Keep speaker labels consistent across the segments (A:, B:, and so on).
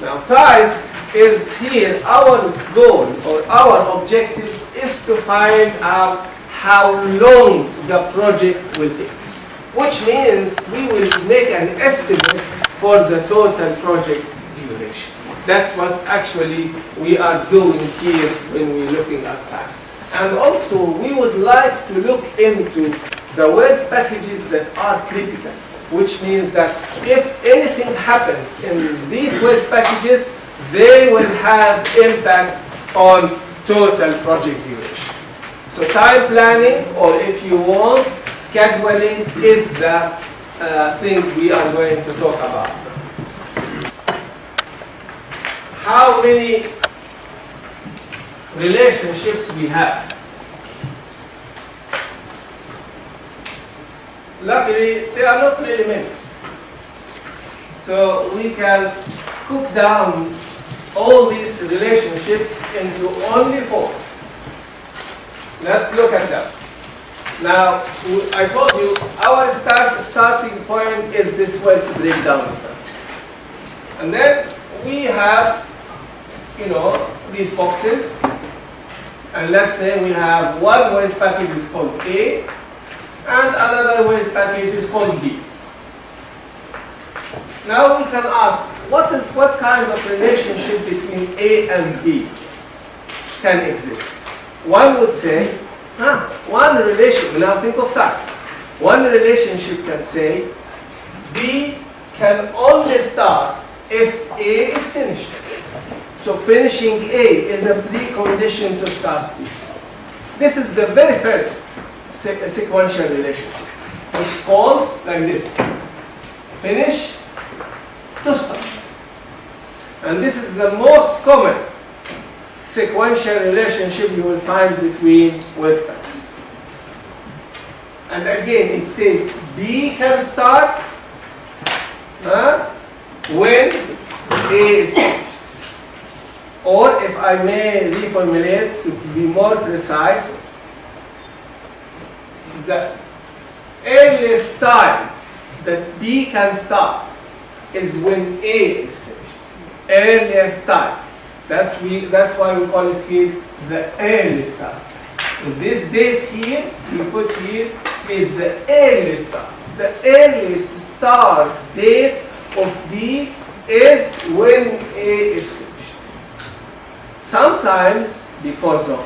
A: Now time is here, our goal or our objective is to find out how long the project will take, which means we will make an estimate for the total project duration. That's what actually we are doing here when we're looking at time. And also we would like to look into the work packages that are critical, which means that if anything happens in these work packages, they will have impact on total project duration. So time planning, or if you want, scheduling is the thing we are going to talk about. How many relationships we have? Luckily, there are not really many. So we can cook down all these relationships into only 4. Let's look at them. Now, I told you our starting point is this work breakdown structure. And then we have, these boxes. And let's say we have one work package is called A, and another work package is called B. Now we can ask, what kind of relationship between A and B can exist? One would say, one relation, now think of time. One relationship can say, B can only start if A is finished. So finishing A is a precondition to start B. This is the very first sequential relationship. It's called like this: finish to start. And this is the most common sequential relationship you will find between work packages. And again, it says B can start when A is finished. Or if I may reformulate to be more precise, the earliest time that B can start is when A is finished. Earliest time. That's why we call it here the earliest time. So this date here, we put here, is the earliest start. The earliest start date of B is when A is finished. Sometimes, because of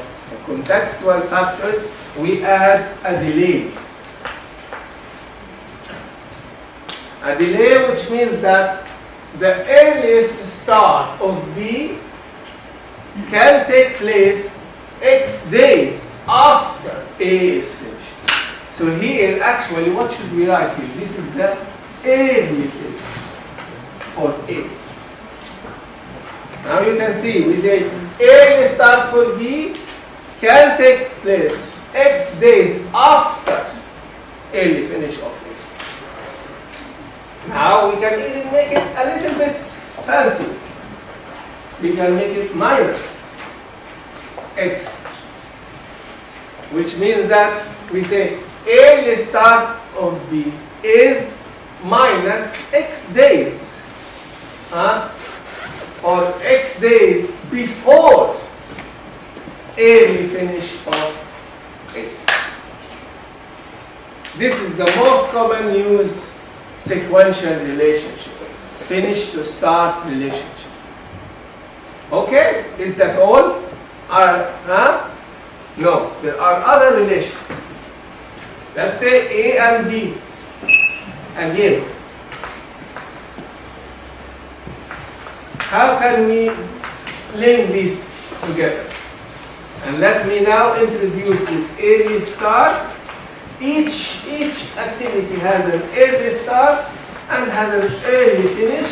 A: contextual factors, we add a delay. A delay, which means that the earliest start of B can take place X days after A is finished. So here, actually, what should we write here? This is the early finish for A. Now you can see, we say early start for B can take place X days after early finish of A. Now we can even make it a little bit fancy. We can make it minus X, which means that we say early start of B is minus X days, or X days before early finish of A. This is the most common used sequential relationship, finish to start relationship. Okay, is that all? No, there are other relations. Let's say A and B. Again, how can we link these together? And let me now introduce this early start. Each activity has an early start and has an early finish,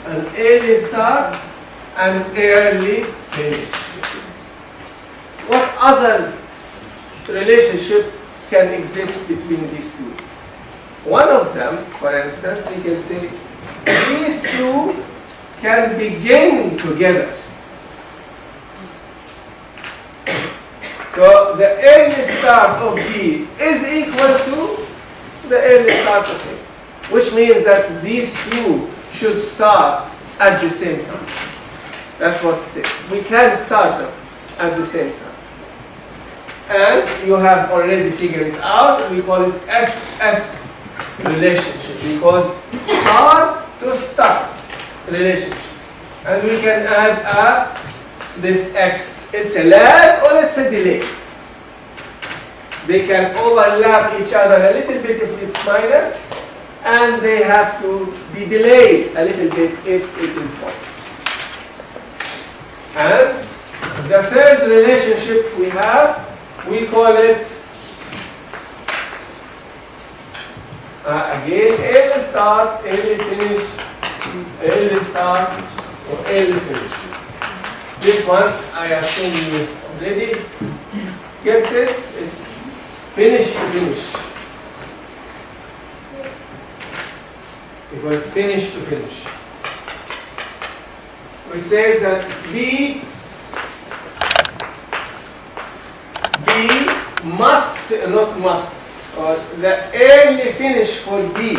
A: an early start and early finish. What other relationships can exist between these two? One of them, for instance, we can say these two can begin together. So the early start of B is equal to the early start of A, which means that these two should start at the same time. That's what it says. We can start them at the same time. And you have already figured it out. We call it SS relationship because start to start relationship. And we can add this X. It's a lag or it's a delay. They can overlap each other a little bit if it's minus, and they have to be delayed a little bit if it is positive. And the third relationship we have, we call it, again, early start, early finish, early start, or early finish. This one, I assume you already guessed it. It's finish to finish. We call it finish to finish. Which says that B must, not must, or the early finish for B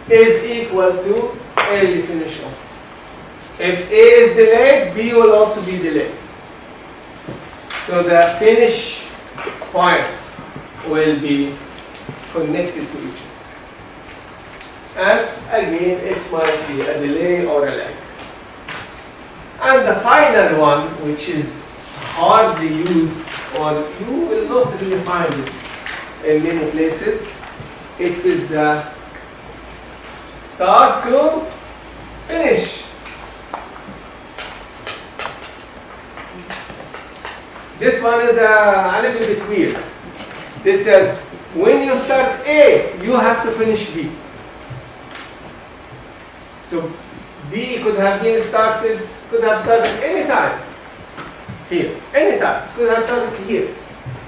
A: is equal to early finish of. If A is delayed, B will also be delayed. So the finish points will be connected to each other. And again, it might be a delay or a lag. And the final one, which is hardly used, or you will not really find it in many places, it is the start to finish. This one is a little bit weird. This says, when you start A, you have to finish B. So B could have started anytime here, anytime. Could have started here.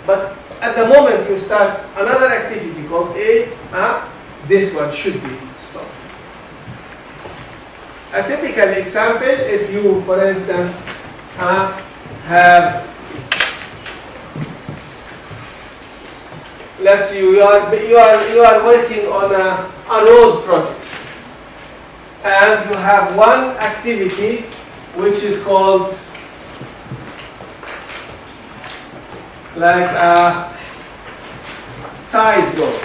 A: But at the moment you start another activity called A, this one should be stopped. A typical example, if you, for instance, have, let's say you are working on a road project, and you have one activity which is called like a side road.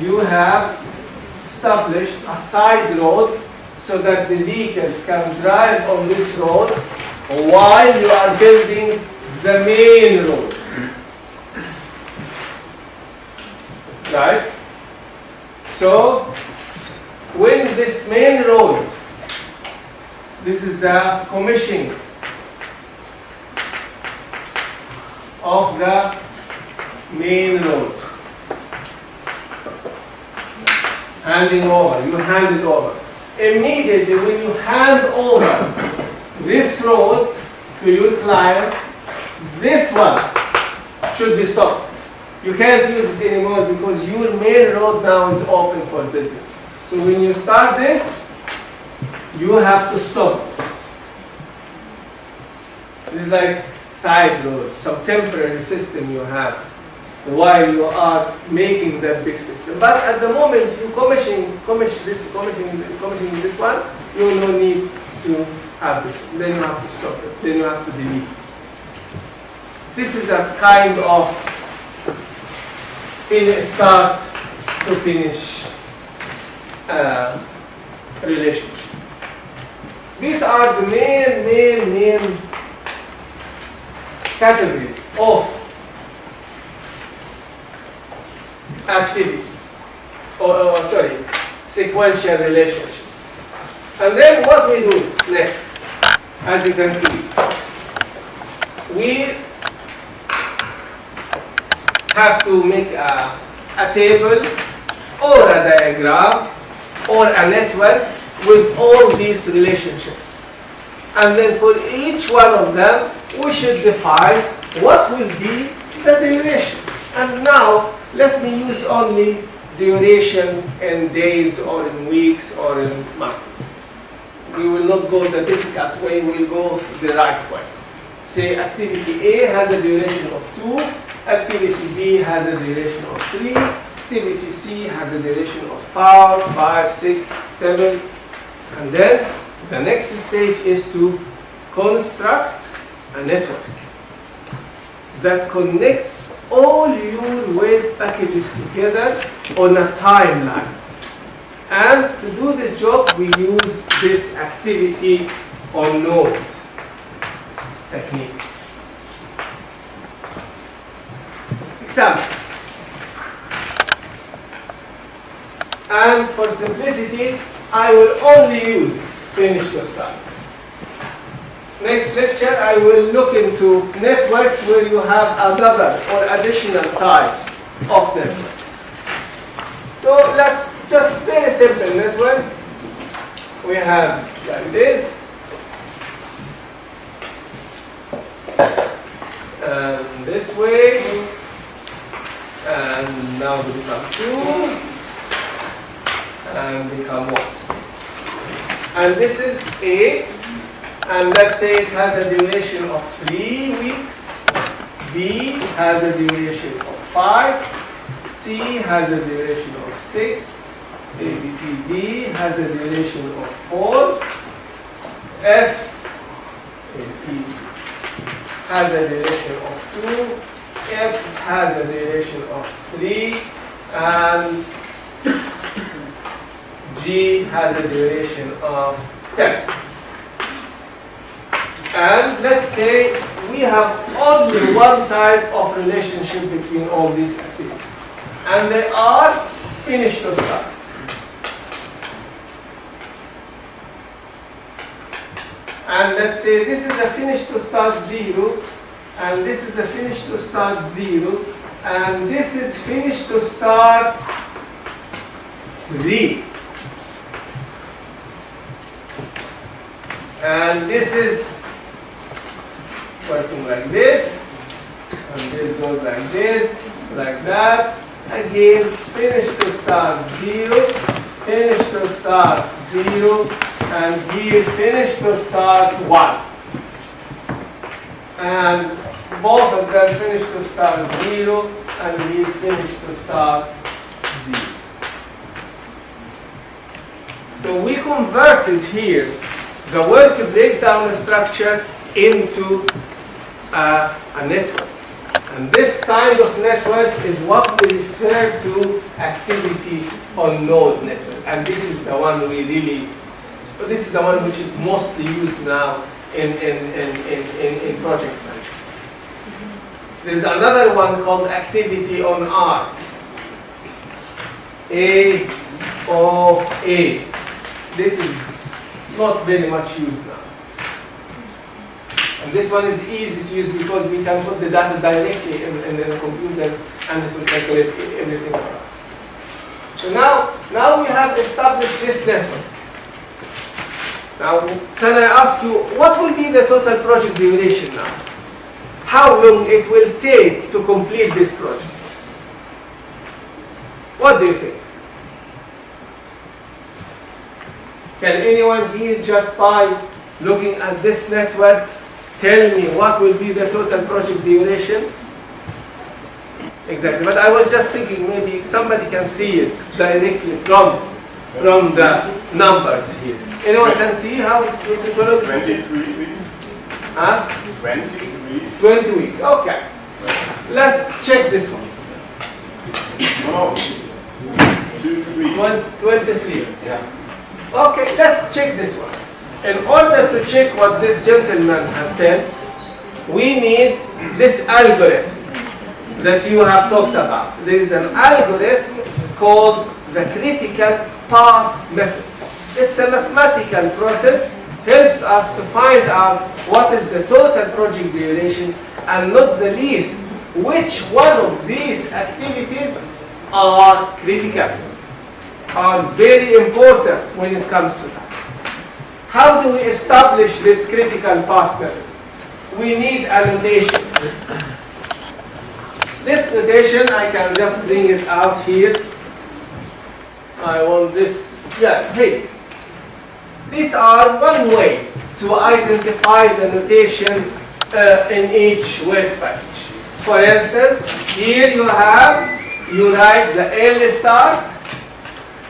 A: You have established a side road so that the vehicles can drive on this road while you are building the main road. Right? So, when this main road, this is the commissioning of the main road. Handing over, you hand it over. Immediately when you hand over this road to your client, this one should be stopped. You can't use it anymore because your main road now is open for business. So when you start this, you have to stop this. This is like side road, some temporary system you have while you are making that big system. But at the moment you commissioning this one, you will no need to have this. Then you have to stop it. Then you have to delete it. This is a kind of start to finish relationship. These are the main categories of activities, or sorry, sequential relationship. And then what we do next, as you can see, we have to make a table or a diagram or a network with all these relationships. And then for each one of them, we should define what will be the duration. And now, let me use only duration in days or in weeks or in months. We will not go the difficult way, we will go the right way. Say activity A has a duration of 2 Activity B has a duration of 3. Activity C has a duration of 4, 5, 6, 7. And then the next stage is to construct a network that connects all your web packages together on a timeline. And to do this job, we use this activity on node technique. Example. And for simplicity, I will only use finish to start. Next lecture, I will look into networks where you have another or additional types of networks. So let's just very simple network. We have like this, and this way, and now they become 2, and become 1. And this is A, and let's say it has a duration of 3 weeks. B has a duration of 5. C has a duration of 6. A, B, C, D has a duration of 4. F and E has a duration of 2. F has a duration of 3. And G has a duration of 10. And let's say we have only one type of relationship between all these activities. And they are finish to start. And let's say this is the finish to start 0, and this is the finish to start 0, and this is finish to start 3. And this is working like this, and this goes like this, like that. Again, finish to start 0, finish to start 0, and here finish to start 1. And both of them finish to start 0, and here finish to start 0. So we converted here the work breakdown structure into a network. And this kind of network is what we refer to activity on node network. And this is the one this is the one which is mostly used now in project management. There's another one called activity on arc. AOA. This is not very much used now. And this one is easy to use because we can put the data directly in the computer and it will calculate everything for us. So now we have established this network. Now, can I ask you, what will be the total project duration now? How long it will take to complete this project? What do you think? Can anyone here, just by looking at this network, tell me what will be the total project duration? Exactly, but I was just thinking maybe somebody can see it directly from the numbers here. Anyone can see how it will?
B: 23 weeks.
A: Huh?
B: 20 weeks.
A: 20 weeks, okay. Let's check this one.
B: No. 2, 3.
A: 23.
B: Yeah.
A: Okay, let's check this one. In order to check what this gentleman has said, we need this algorithm that you have talked about. There is an algorithm called the critical path method. It's a mathematical process, helps us to find out what is the total project duration, and not the least, which one of these activities are critical, are very important when it comes to time. How do we establish this critical path method? We need a notation. This notation, I can just bring it out here. I want this, yeah, hey. These are one way to identify the notation in each web package. For instance, here you write the early start,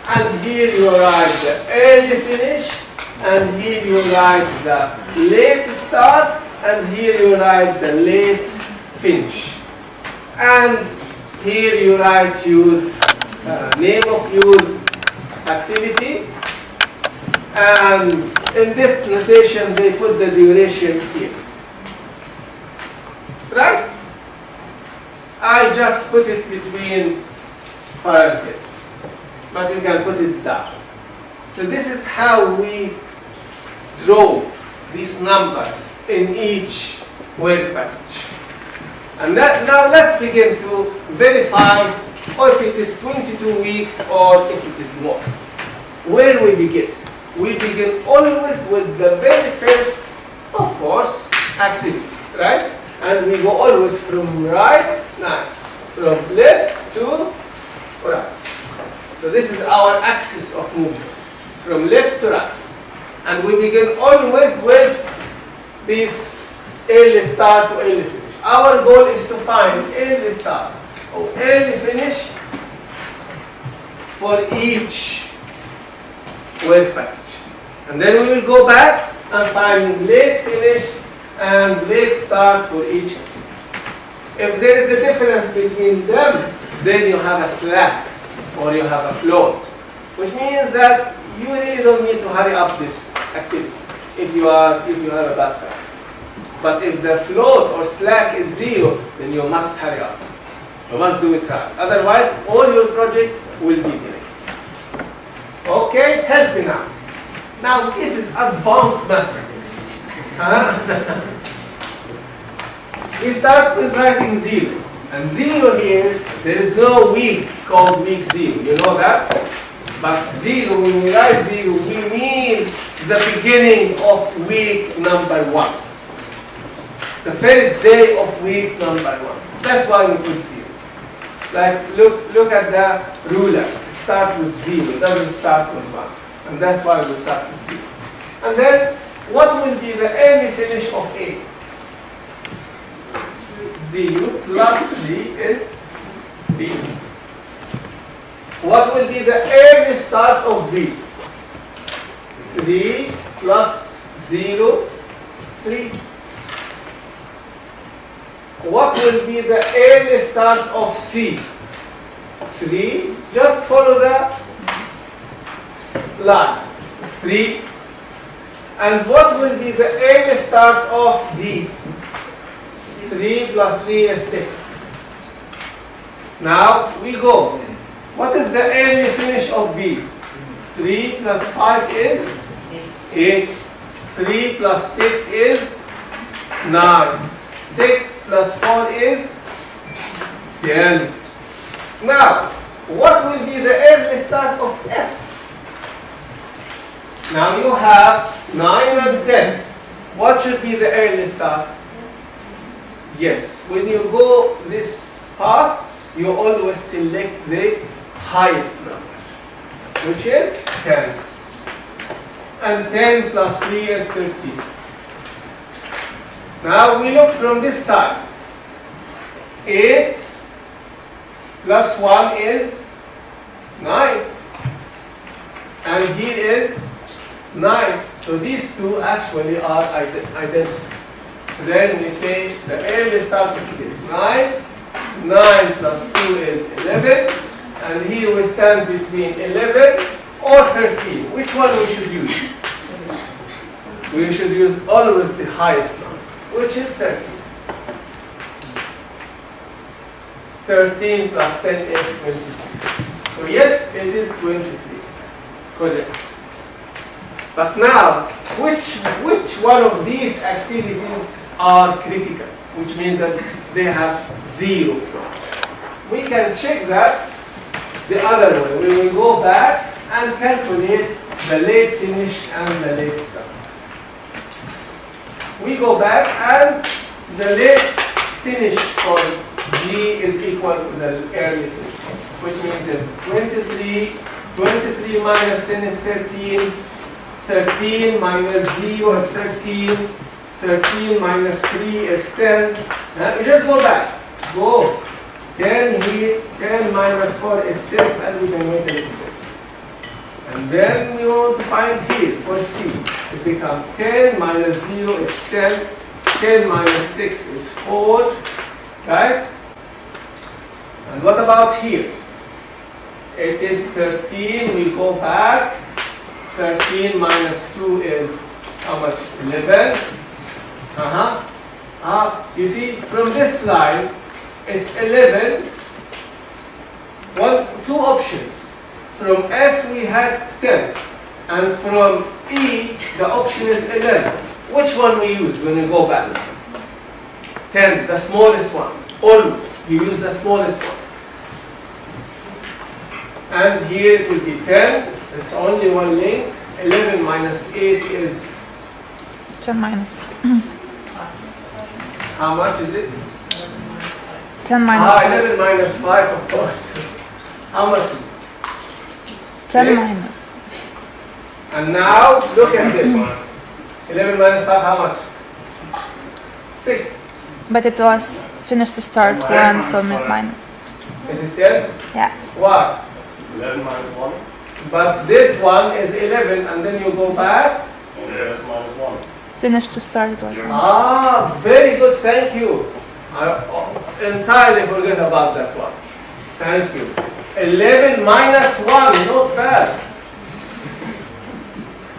A: and here you write the early finish, and here you write the late start, and here you write the late finish. And here you write your name of your activity, and in this notation they put the duration here. Right? I just put it between parentheses, but you can put it down. So this is how we draw these numbers in each work package. And now let's begin to verify if it is 22 weeks or if it is more. Where we begin? We begin always with the very first, of course, activity, right? And we go always from right, from left to right. So this is our axis of movement, from left to right. And we begin always with this early start to early finish. Our goal is to find early start or early finish for each work package. And then we will go back and find late finish and late start for each activity. If there is a difference between them, then you have a slack or you have a float, which means that you really don't need to hurry up this activity if you have a bad time. But if the float or slack is 0, then you must hurry up. You must do it right. Otherwise, all your project will be delayed. Okay, help me now. Now this is advanced mathematics. We start with writing 0. And 0 here, there is no week called week 0. You know that? But 0, when we write 0, we mean the beginning of week number 1. The first day of week number 1. That's why we put 0. Like, look at the ruler. It starts with 0. It doesn't start with 1. And that's why we start with 0. And then, what will be the early finish of A? 0 plus 3 is B. What will be the early start of B? 3 plus 0, 3. What will be the early start of C? 3. Just follow the line. 3. And what will be the early start of D? 3 plus 3 is 6. Now we go. What is the early finish of B? 3 plus 5 is 8. 3 plus 6 is 9. 6 plus 4 is 10. Now, what will be the early start of F? Now you have 9 and 10. What should be the early start? Yes, when you go this path, you always select the highest number, which is 10. And 10 plus 3 is 13. Now we look from this side. 8 plus 1 is 9. And here is 9. So these two actually are identical. Then we say the early start is 9. 9 plus 2 is 11. And here we stand between 11 or 13. Which one we should use? We should use always the highest number, which is 13. 13 plus 10 is 23. So yes, it is 23. Correct. But now, which one of these activities are critical? Which means that they have 0 float. We can check that the other way. We will go back and calculate the late finish and the late start. We go back and the late finish for G is equal to the early finish, which means that 23 minus 10 is 13, 13 minus 0 is 13, 13 minus 3 is 10. And we just go back. go. 10 here, 10 minus 4 is 6, and we can wait a little bit. And then we want to find here for C. It becomes 10 minus 0 is 10, 10 minus 6 is 4, right? And what about here? It is 13, we go back. 13 minus 2 is how much? 11. You see, from this line, it's 11. Two options. From F we had 10, and from E the option is 11. Which one we use when we go back? 10, the smallest one. Always, you use the smallest one. And here it will be 10. It's only one link. 11 minus 8 is
C: 10 minus.
A: how much is it?
C: 10 minus.
A: 11 minus 5, of course. How much is it?
C: 10
A: 6.
C: minus.
A: And now look at this. 11 minus 5, how much? 6.
C: But it was finished to start 1, so minus.
A: Is it 10?
C: Yeah.
A: Why?
B: 11 minus 1.
A: But this one is 11, and then you go back.
B: 11 minus 1.
C: Finished to start it was 1.
A: Ah, very good, thank you. I entirely forget about that one. Thank you. 11 minus 1, not bad.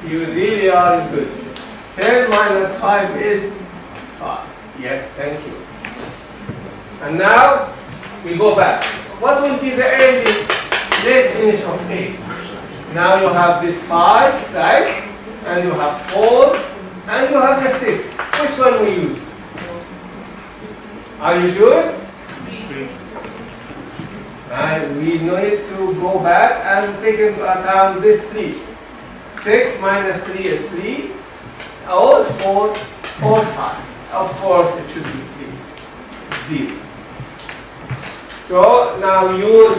A: You really are good. 10 minus 5 is 5. Yes, thank you. And now we go back. What will be the early late finish of A? Now you have this 5, right? And you have 4, and you have the 6. Which one we use? Are you sure? We need to go back and take into account this 3. 6 minus 3 is 3, or 4, or 5. Of course, it should be 3. 0. So now your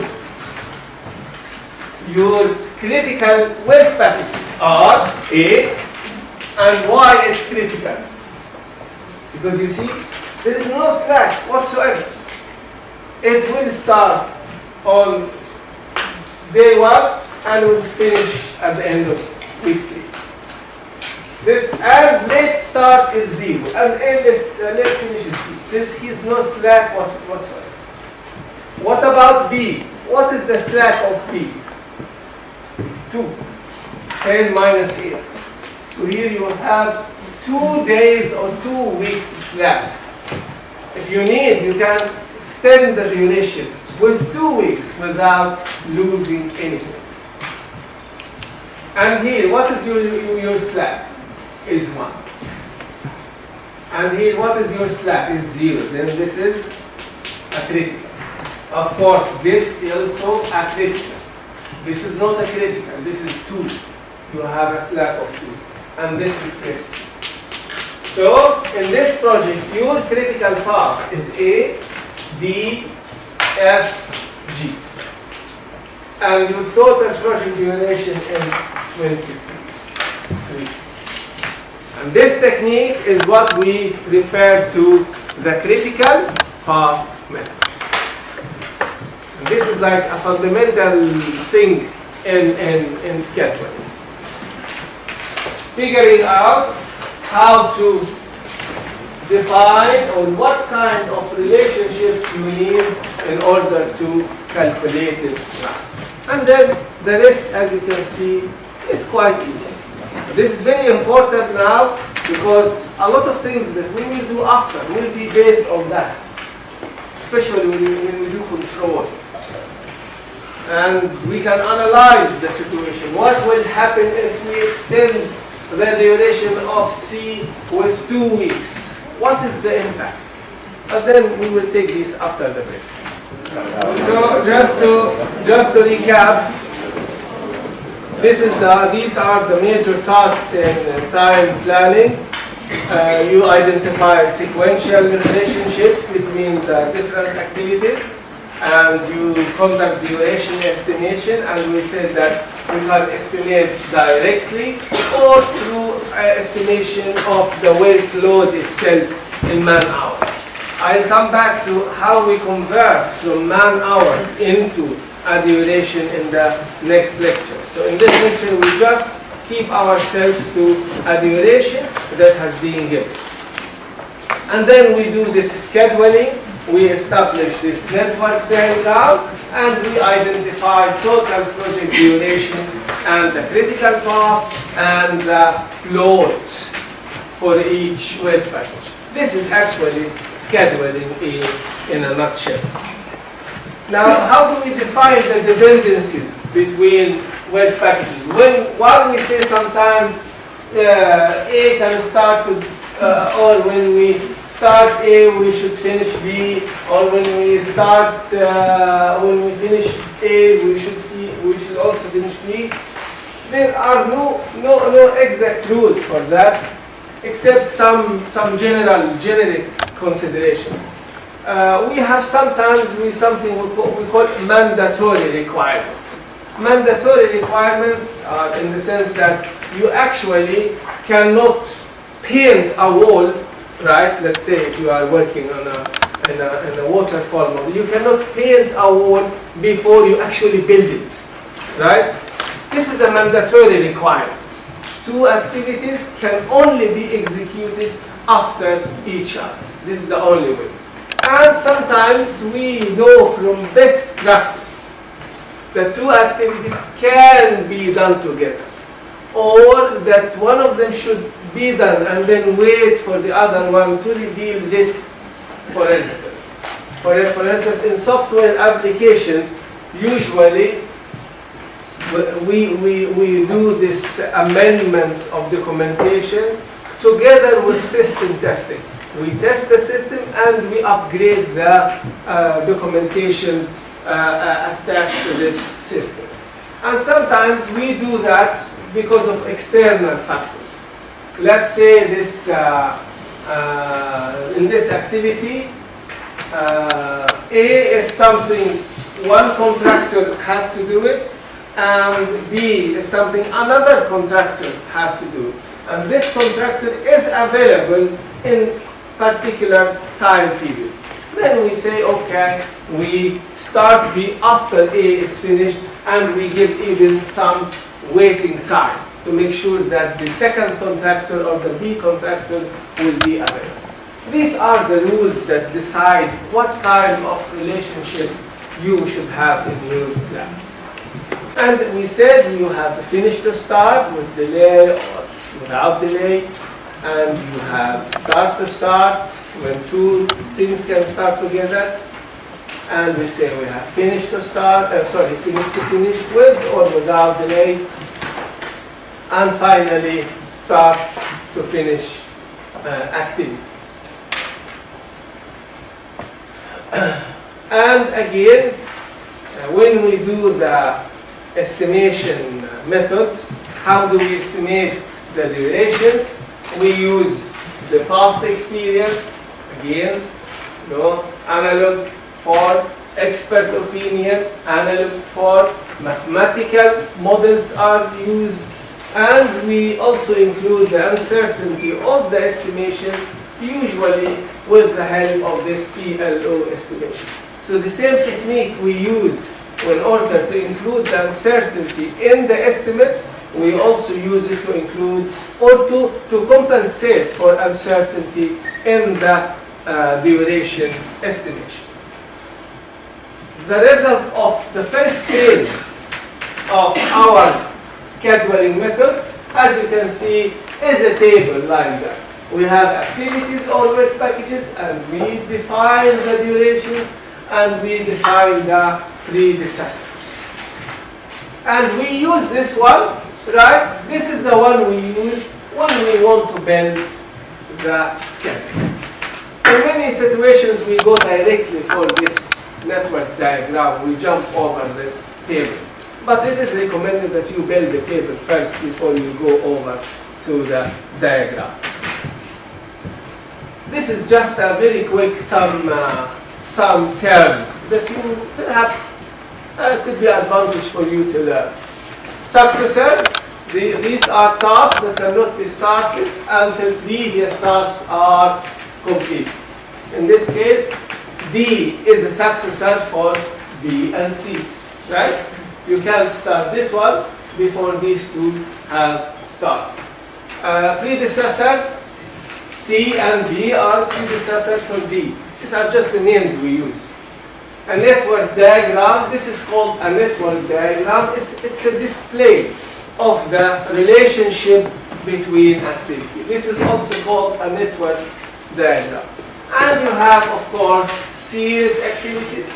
A: critical work packages are A, and why it's critical? Because you see, there is no slack whatsoever. It will start on day 1 and will finish at the end of week 3. This and late start is 0, and late finish is 0. This is no slack whatsoever. What about B? What is the slack of B? 2. 10 minus 8. So here you have 2 days or 2 weeks slack. If you need, you can extend the duration with 2 weeks without losing anything. And here, what is your slack? Is 1. And here, what is your slack? Is 0. Then this is a critical. Of course, this is also a critical. This is not a critical. This is 2. You have a slack of 2. And this is critical. So, in this project, your critical path is A, D, F, G. And your total project duration is 23 weeks. And this technique is what we refer to the critical path method. And this is like a fundamental thing in scheduling. Figuring out how to define or what kind of relationships you need in order to calculate it right. And then the rest, as you can see, is quite easy. This is very important now because a lot of things that we will do after will be based on that, especially when we do control. And we can analyze the situation. What will happen if we extend the duration of C with 2 weeks? What is the impact? And then we will take this after the breaks. So just to recap, these are the major tasks in time planning. You identify sequential relationships between the different activities, and you conduct duration estimation, and we said that we can estimate directly or through estimation of the workload itself in man hours. I'll come back to how we convert from man-hours into a duration in the next lecture. So in this lecture, we just keep ourselves to a duration that has been given. And then we do this scheduling, we establish this network diagram, and we identify total project duration and the critical path and the float for each web package. This is actually scheduling in a nutshell. Now, how do we define the dependencies between web packages? While we say sometimes A can start to, or when we start A, we should finish B, or when we finish A, we should also finish B. There are no exact rules for that, except some generic considerations. We have sometimes something we call mandatory requirements. Mandatory requirements are in the sense that you actually cannot paint a wall, right? Let's say if you are working on in a waterfall model, you cannot paint a wall before you actually build it, right? This is a mandatory requirement. Two activities can only be executed after each other. This is the only way. And sometimes we know from best practice that two activities can be done together, or that one of them should be done and then wait for the other one to reveal risks, for instance. For instance, in software applications, usually we do this amendments of documentations together with system testing. We test the system and we upgrade the documentations attached to this system. And sometimes we do that because of external factors. Let's say this in this activity, A is something one contractor has to do it, and B is something another contractor has to do. And this contractor is available in particular time period. Then we say, okay, we start B after A is finished, and we give even some waiting time to make sure that the second contractor or the B contractor will be available. These are the rules that decide what kind of relationships you should have in your plan. And we said you have finish to start with delay or without delay, and you have start to start when two things can start together, and we say we have finish to start, finish to finish with or without delays, and finally start to finish activity. And again, when we do the estimation methods, how do we estimate the durations? We use the past experience, again, analog for expert opinion, analog for mathematical models are used, and we also include the uncertainty of the estimation, usually with the help of this PLO estimation. So the same technique we use in order to include the uncertainty in the estimates, we also use it to include or to compensate for uncertainty in the duration estimation. The result of the first phase of our scheduling method, as you can see, is a table like that. We have activities or work packages, and we define the durations, and we define the predecessors. And we use this one, right? This is the one we use when we want to build the schedule. In many situations, we go directly for this network diagram. We jump over this table. But it is recommended that you build the table first before you go over to the diagram. This is just a very quick some terms that you perhaps it could be an advantage for you to learn. Successors, these are tasks that cannot be started until previous tasks are complete. In this case, D is the successor for B and C, right? You can start this one before these two have started. Predecessors, C and B are predecessors for D. These are just the names we use. A network diagram, this is called a network diagram. It's a display of the relationship between activity. This is also called a network diagram. And you have, of course, series activities.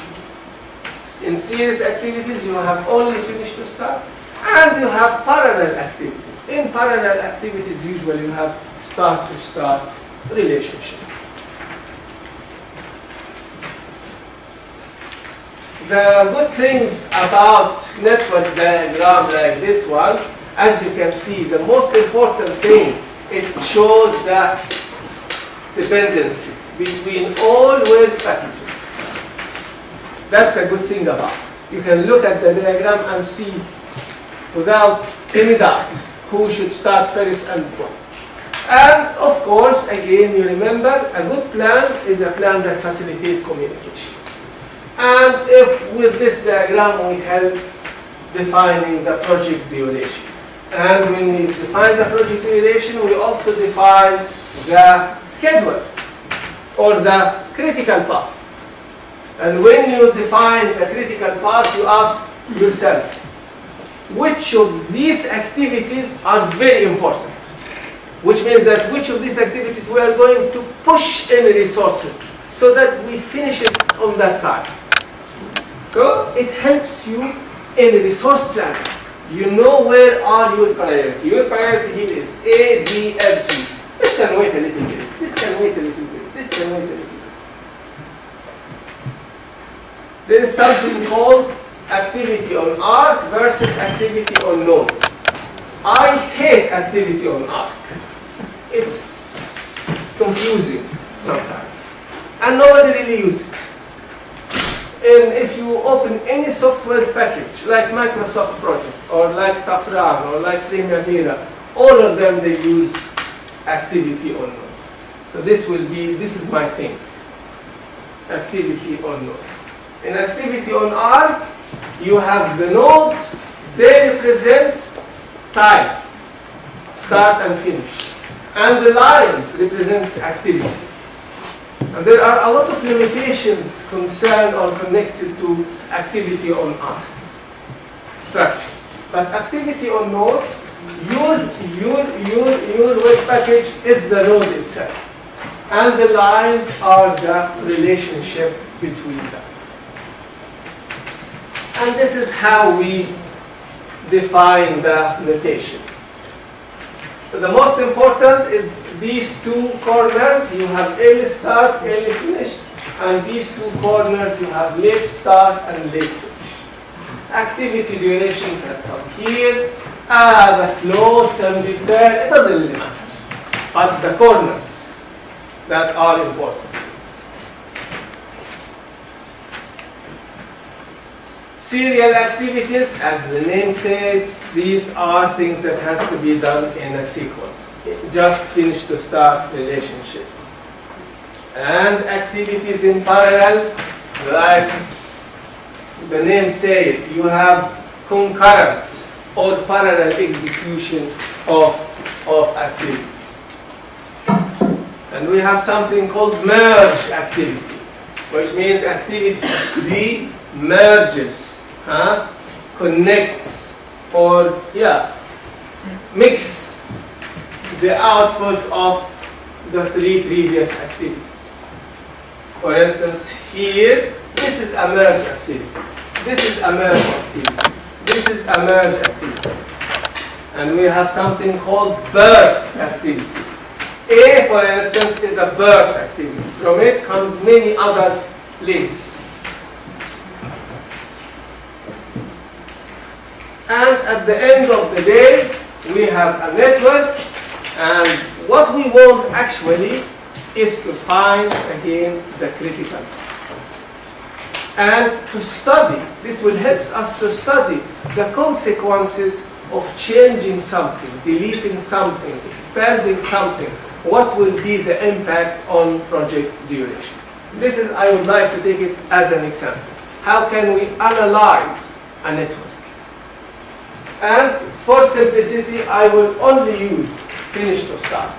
A: In series activities, you have only finish to start. And you have parallel activities. In parallel activities, usually you have start-to-start relationship. The good thing about network diagram like this one, as you can see, the most important thing, it shows the dependency between all word packages. That's a good thing about it. You can look at the diagram and see without any doubt who should start first and what. And of course, again, you remember, a good plan is a plan that facilitates communication. And if with this diagram we help defining the project duration. And when we define the project duration, we also define the schedule or the critical path. And when you define the critical path, you ask yourself, which of these activities are very important? Which means that which of these activities we are going to push in resources so that we finish it on that time. So it helps you in resource planning. You know where are your priority. Your priority here is A, D, F, G. This can wait a little bit. This can wait a little bit. This can wait a little bit. There is something called activity on arc versus activity on node. I hate activity on arc. It's confusing sometimes. And nobody really uses it. And if you open any software package, like Microsoft Project, or like Safran, or like Primavera, all of them, they use activity on node. So this is my thing. Activity on node. In activity on arc, you have the nodes, they represent time, start and finish. And the lines represent activity. And there are a lot of limitations concerned or connected to activity on arc structure. But activity on node, your web package is the node itself. And the lines are the relationship between them. And this is how we define the notation. The most important is these two corners. You have early start, early finish. And these two corners, you have late start and late finish. Activity duration can come here. The float can be there. It doesn't really matter. But the corners that are important. Serial activities, as the name says, these are things that has to be done in a sequence. Just finish to start relationship. And activities in parallel, like the name says, you have concurrent or parallel execution of activities. And we have something called merge activity, which means activity D merges. Connects or mix the output of the three previous activities. For instance, here, this is a merge activity. This is a merge activity. This is a merge activity. And we have something called burst activity. A, for instance, is a burst activity. From it comes many other links. And at the end of the day, we have a network, and what we want actually is to find again the critical path. And to study, this will help us to study the consequences of changing something, deleting something, expanding something. What will be the impact on project duration? this is, I would like to take it as an example. How can we analyze a network? And for simplicity, I will only use finish to start.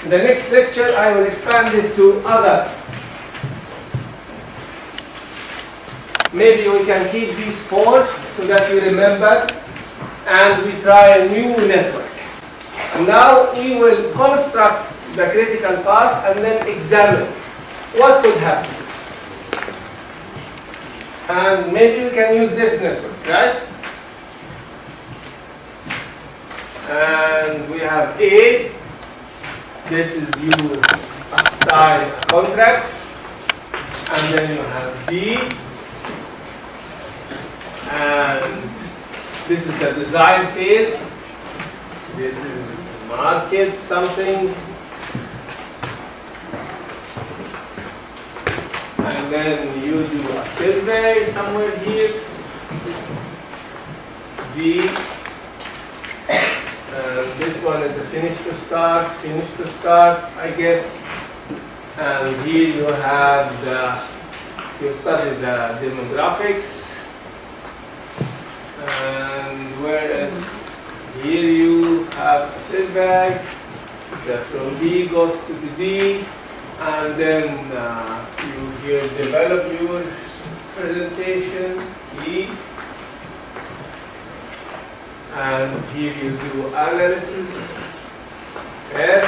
A: In the next lecture, I will expand it to other. Maybe we can keep these 4 so that you remember, and we try a new network. And now we will construct the critical path and then examine what could happen. And maybe we can use this network, right? And we have A. This is you assign a contract. And then you have B. And this is the design phase. This is market something. And then you do a survey somewhere here. D. This one is a finish to start, I guess. And here you have you study the demographics. And whereas here you have a survey, from B goes to the D, and then you here develop your presentation, E. And here you do analysis, F,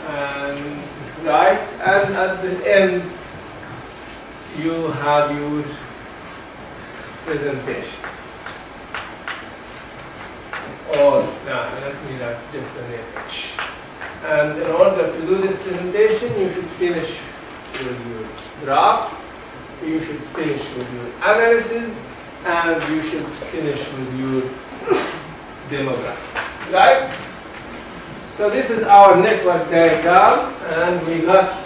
A: and right, and at the end you have your presentation. Or let me write just an image. And in order to do this presentation, you should finish with your draft, you should finish with your analysis, and you should finish with your demographics, right? So this is our network diagram, and we got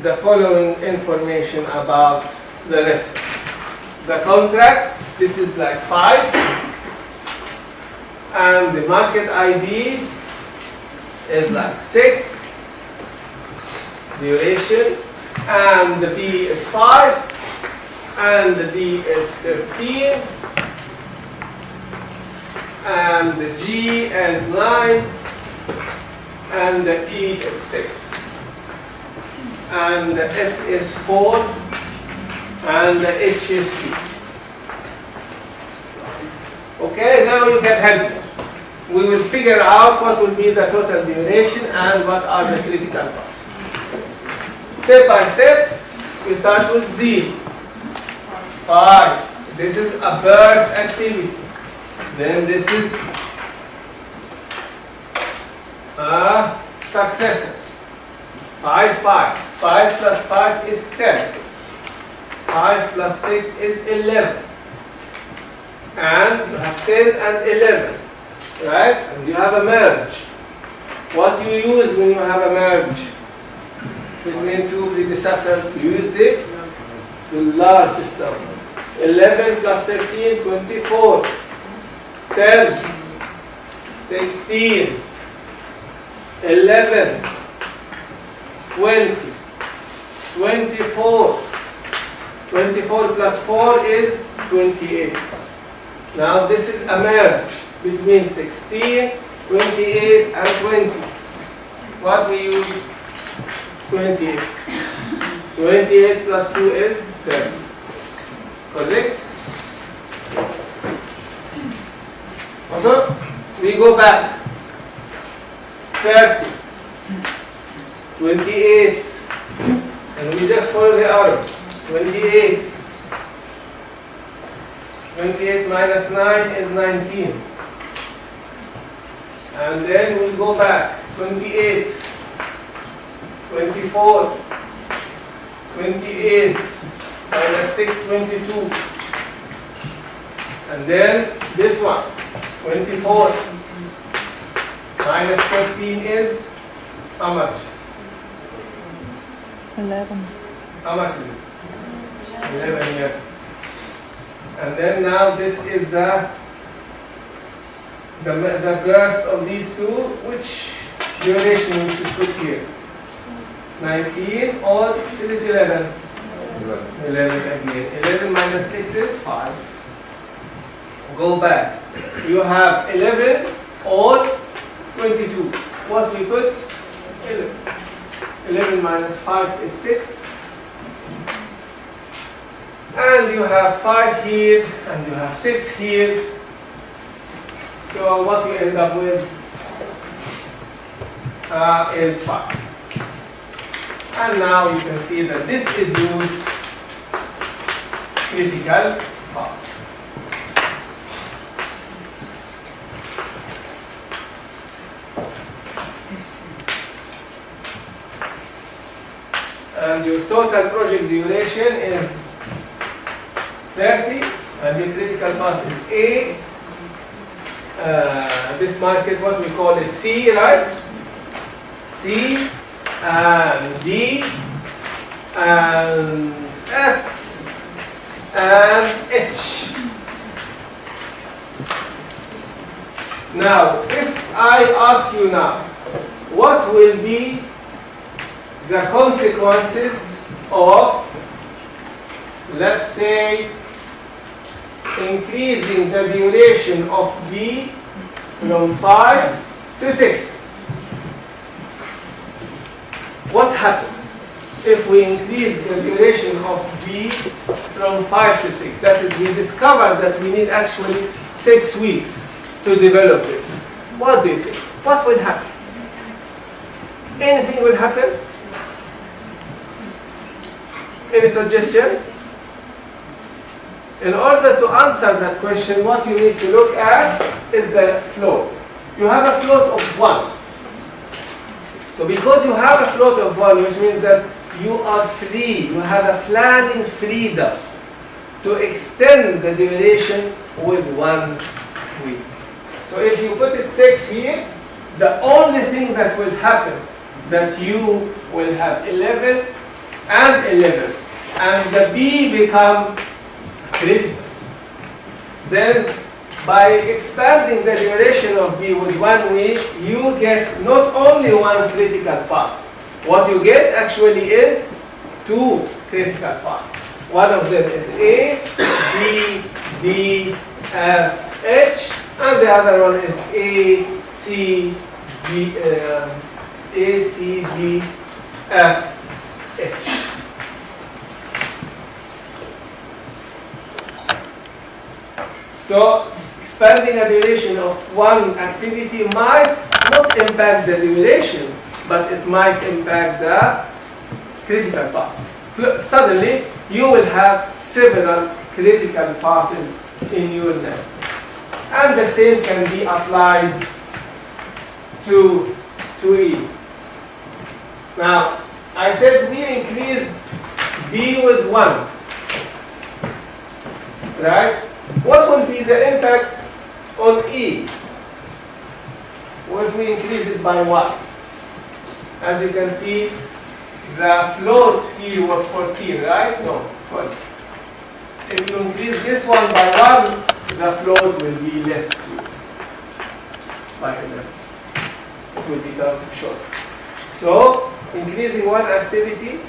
A: the following information about the network. The contract, this is like 5, and the market ID is like 6. Duration, and the B is 5, and the D is 13, and the G is 9, and the E is 6, and the F is 4, and the H is 2. Okay, now you can help me. We will figure out what will be the total duration and what are the critical paths. Step by step, we start with Z. 5. This is a burst activity. Then this is a successor. 5, 5. 5 plus 5 is 10. 5 plus 6 is 11. And you have 10 and 11. Right? And you have a merge. What you use when you have a merge between 2 predecessors? You use the largest number. 11 plus 13, 24. 10, 16, 11, 20, 24. 24 plus 4 is 28. Now this is a merge between 16, 28, and 20. What we use? 28. 28 plus 2 is 30. Correct? Also, we go back. 30. 28. And we just follow the arrow. 28. 28 minus 9 is 19. And then we go back. 28. 24. 28 minus 6, 22. And then this one. 24 minus 13 is how much?
C: 11.
A: How much is it? 11, yes. And then now this is the the burst of these two, which duration we should put here? 19 or is it 11? 11 again. 11 minus 6 is 5. Go back. You have 11 or 22. What we put? 11. 11 minus 5 is 6. And you have 5 here, and you have 6 here. So what you end up with is 5. And now you can see that this is your critical path. And your total project duration is 30, and your critical path is A. This market, what we call it, C, right? C, and D, and F, and H. Now, if I ask you now, what will be the consequences of, let's say, increasing the duration of B from 5 to 6? What happens if we increase the duration of B from 5 to 6? That is, we discovered that we need actually 6 weeks to develop this. What do you think? What will happen? Anything will happen? Any suggestion? In order to answer that question, what you need to look at is the float. You have a float of 1. So because you have a float of 1, which means that you are free, you have a planning freedom to extend the duration with 1 week. So if you put it 6 here, the only thing that will happen that you will have 11 and 11, and the B become critical. Then by expanding the duration of B with 1 week, you get not only 1 critical path. What you get actually is 2 critical paths. One of them is A, B, D, F, H, and the other one is A, C, D, F, H. So expanding a duration of 1 activity might not impact the duration, but it might impact the critical path. Suddenly, you will have several critical paths in your net. And the same can be applied to E. Now, I said we increase B with 1, right? What will be the impact on E if we increase it by 1? As you can see, the float here was 14, right? No, 12. If you increase this one by 1, the float will be less by 11. It will become short. So, increasing 1 activity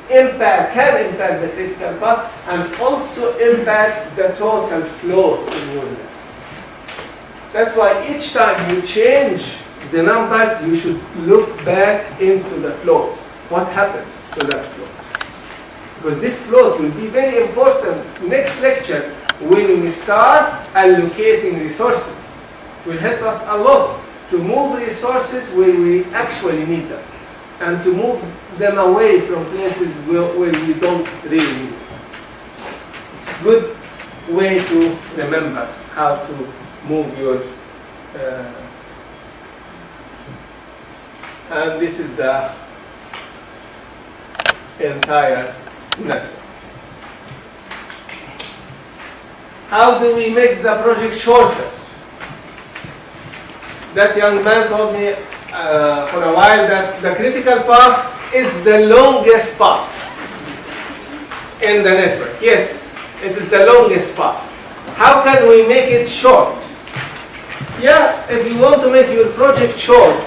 A: can impact the critical path and also impact the total float in your net. That's why each time you change the numbers, you should look back into the float. What happens to that float? Because this float will be very important next lecture when we start allocating resources. It will help us a lot to move resources where we actually need them, and to move them away from places where we don't really need them. It's a good way to remember how to move your and this is the entire network. How do we make the project shorter? That young man told me for a while that the critical path is the longest path in the network. Yes, it is the longest path. How can we make it short? Yeah, if you want to make your project short,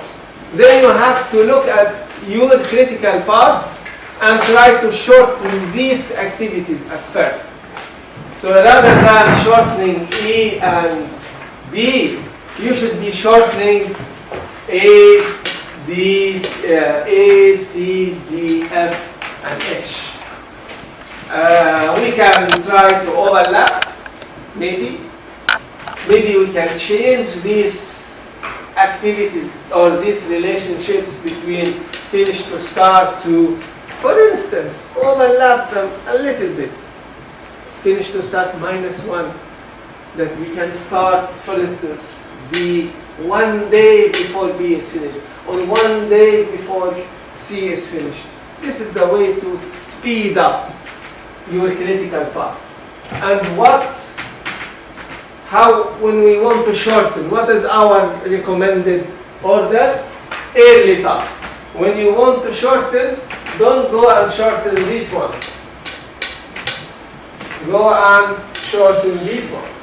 A: then you have to look at your critical path and try to shorten these activities at first. So rather than shortening E and B, you should be shortening A, D, A, C, D, F, and H. We can try to overlap, maybe. Maybe we can change these activities or these relationships between finish to start to, for instance, overlap them a little bit. Finish to start -1, that we can start, for instance, D 1 day before B is finished, or 1 day before C is finished. This is the way to speed up your critical path. And when we want to shorten, what is our recommended order? Early task. When you want to shorten, don't go and shorten these ones. Go and shorten these ones,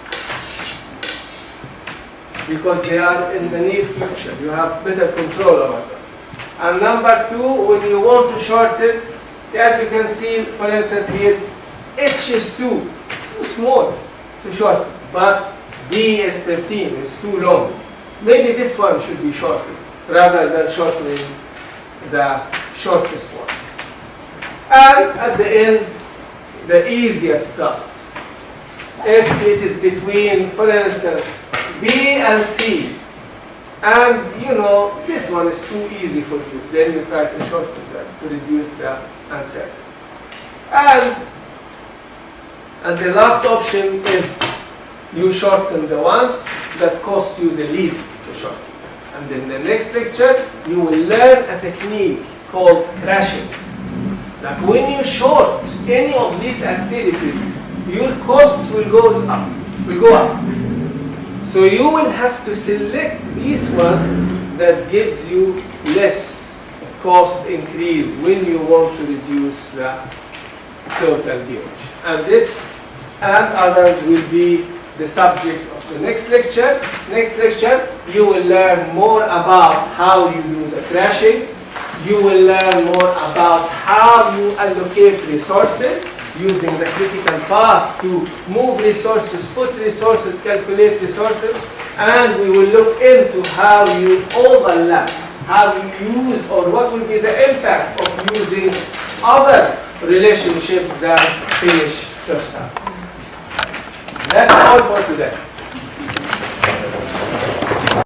A: because they are in the near future. You have better control over them. And number 2, when you want to shorten, as you can see, for instance here, H is 2, it's too small to shorten, but D is 13, it's too long. Maybe this one should be shortened rather than shortening the shortest one. And at the end, the easiest tasks. If it is between, for instance, B and C, and you know this one is too easy for you, then you try to shorten that to reduce the uncertainty. And the last option is you shorten the ones that cost you the least to shorten. And in the next lecture, you will learn a technique called crashing. Like when you short any of these activities, your costs will go up. So you will have to select these ones that gives you less cost increase when you want to reduce the total DOH. And this and others will be the subject of the next lecture. Next lecture, you will learn more about how you do the crashing. You will learn more about how you allocate resources using the critical path to move resources, put resources, calculate resources, and we will look into how you overlap, how you use, or what will be the impact of using other relationships than finish to start. That's all for today.